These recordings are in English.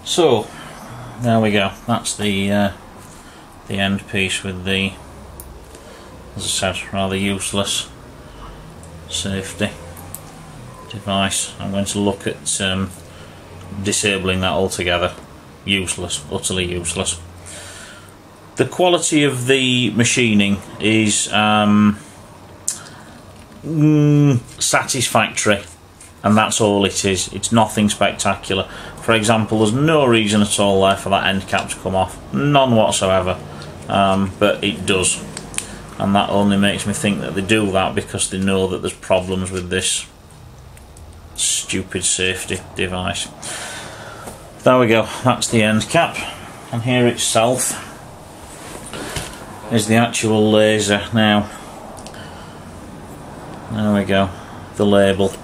So there we go. That's the end piece with the, as I said, rather useless safety device. I'm going to look at disabling that altogether. Useless, utterly useless. The quality of the machining is satisfactory, and that's all it is. It's nothing spectacular. For example, there's no reason at all there for that end cap to come off, none whatsoever, but it does, and that only makes me think that they do that because they know that there's problems with this stupid safety device. There we go, that's the end cap, and here itself is the actual laser. Now, there we go, the label.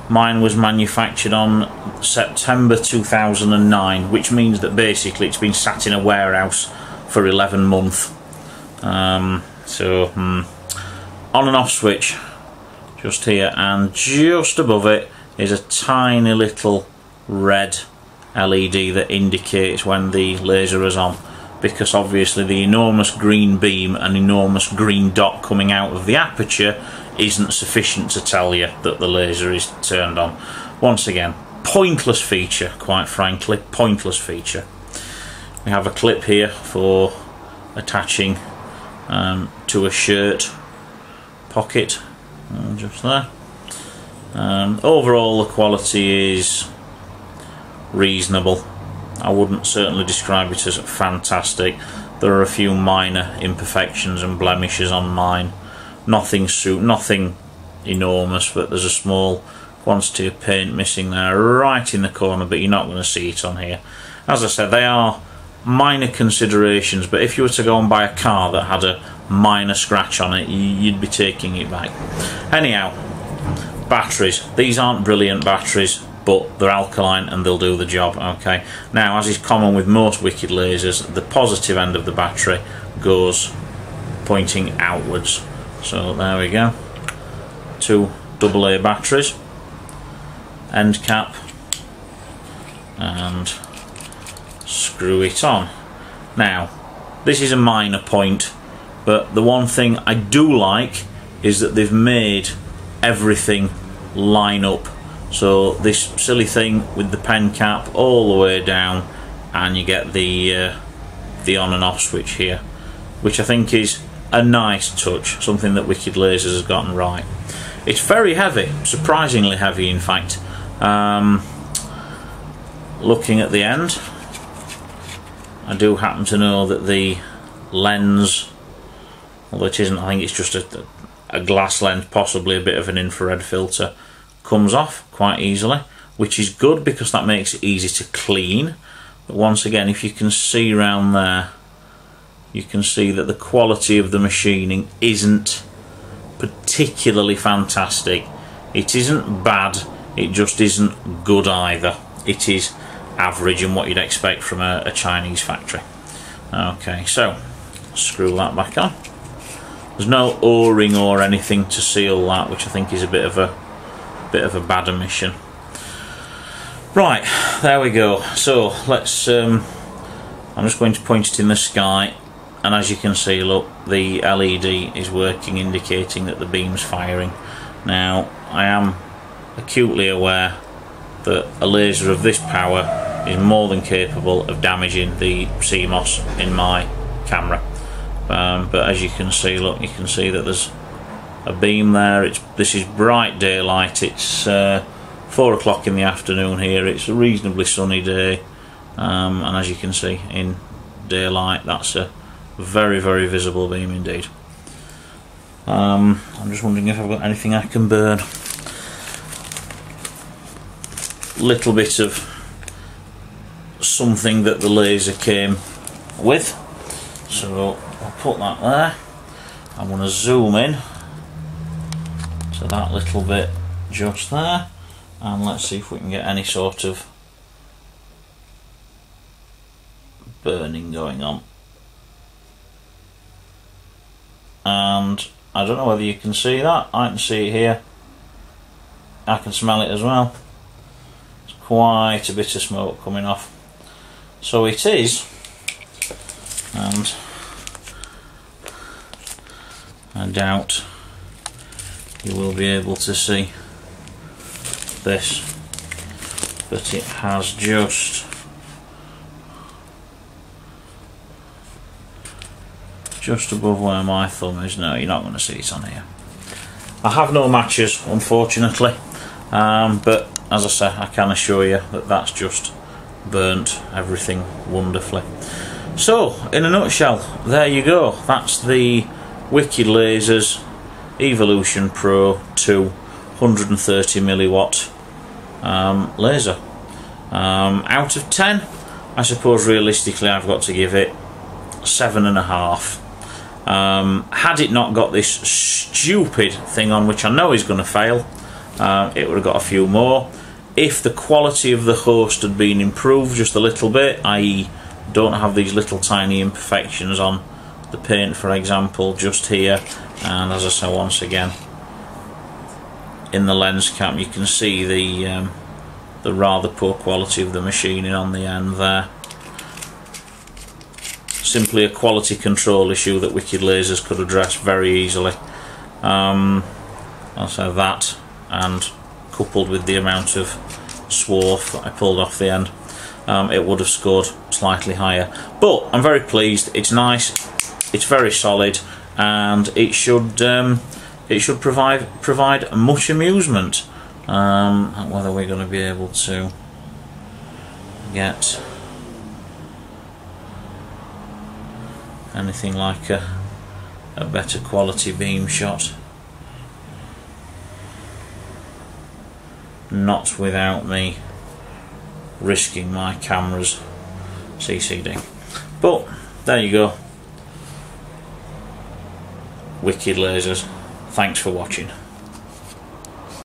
Mine was manufactured on September 2009, which means that basically it's been sat in a warehouse for 11 months. On and off switch just here, and just above it is a tiny little red LED that indicates when the laser is on, because obviously the enormous green beam and enormous green dot coming out of the aperture isn't sufficient to tell you that the laser is turned on. Once again, pointless feature, quite frankly, pointless feature. We have a clip here for attaching to a shirt pocket, just there. Overall the quality is reasonable. I wouldn't certainly describe it as fantastic. There are a few minor imperfections and blemishes on mine. Nothing enormous, but there's a small quantity of paint missing there right in the corner, but you're not going to see it on here. As I said, they are minor considerations, but if you were to go and buy a car that had a minor scratch on it, you'd be taking it back. Anyhow, batteries. These aren't brilliant batteries, but they're alkaline and they'll do the job. Okay. Now, as is common with most wicked lasers, the positive end of the battery goes pointing outwards. So there we go. Two AA batteries, end cap, and screw it on. Now, this is a minor point, but the one thing I do like is that they've made everything line up. So this silly thing with the pen cap all the way down, and you get the on and off switch here, which I think is a nice touch, something that Wicked Lasers has gotten right. It's very heavy, surprisingly heavy in fact. Looking at the end, I do happen to know that the lens, although it isn't, I think it's just a glass lens, possibly a bit of an infrared filter, comes off quite easily, which is good because that makes it easy to clean. But once again, if you can see around there, you can see that the quality of the machining isn't particularly fantastic. It isn't bad, it just isn't good either. It is average and what you'd expect from a Chinese factory. Okay, so screw that back on. There's no O-ring or anything to seal that, which I think is a bit of a bad omission. Right, there we go. So let's I'm just going to point it in the sky, and as you can see, look, the LED is working, indicating that the beam's firing. Now, I am acutely aware that a laser of this power is more than capable of damaging the CMOS in my camera, but as you can see, look, you can see that there's a beam there. This is bright daylight. It's 4 o'clock in the afternoon here. It's a reasonably sunny day, and as you can see in daylight, that's a very, very visible beam indeed. I'm just wondering if I've got anything I can burn. Little bit of something that the laser came with, so I'll put that there. I'm going to zoom in to that little bit just there, and let's see if we can get any sort of burning going on. And I don't know whether you can see that. I can see it here. I can smell it as well. There's quite a bit of smoke coming off. So it is, and I doubt you will be able to see this, but it has just above where my thumb is. No, you're not going to see it on here. I have no matches, unfortunately, but as I say, I can assure you that that's just burnt everything wonderfully. So, in a nutshell, there you go. That's the Wicked Lasers Evolution Pro 2 130 milliwatt laser. Out of 10, I suppose realistically I've got to give it 7.5. Had it not got this stupid thing on, which I know is going to fail, it would have got a few more. If the quality of the host had been improved just a little bit, i.e. don't have these little tiny imperfections on the paint, for example, just here, and as I say once again, in the lens cap you can see the rather poor quality of the machining on the end there. Simply a quality control issue that Wicked Lasers could address very easily. Also that, and coupled with the amount of swarf that I pulled off the end, it would have scored slightly higher. But I'm very pleased. It's nice, it's very solid, and it should provide much amusement. Whether we're going to be able to get anything like a better quality beam shot, not without me risking my camera's CCD. But there you go. Wicked Lasers. Thanks for watching.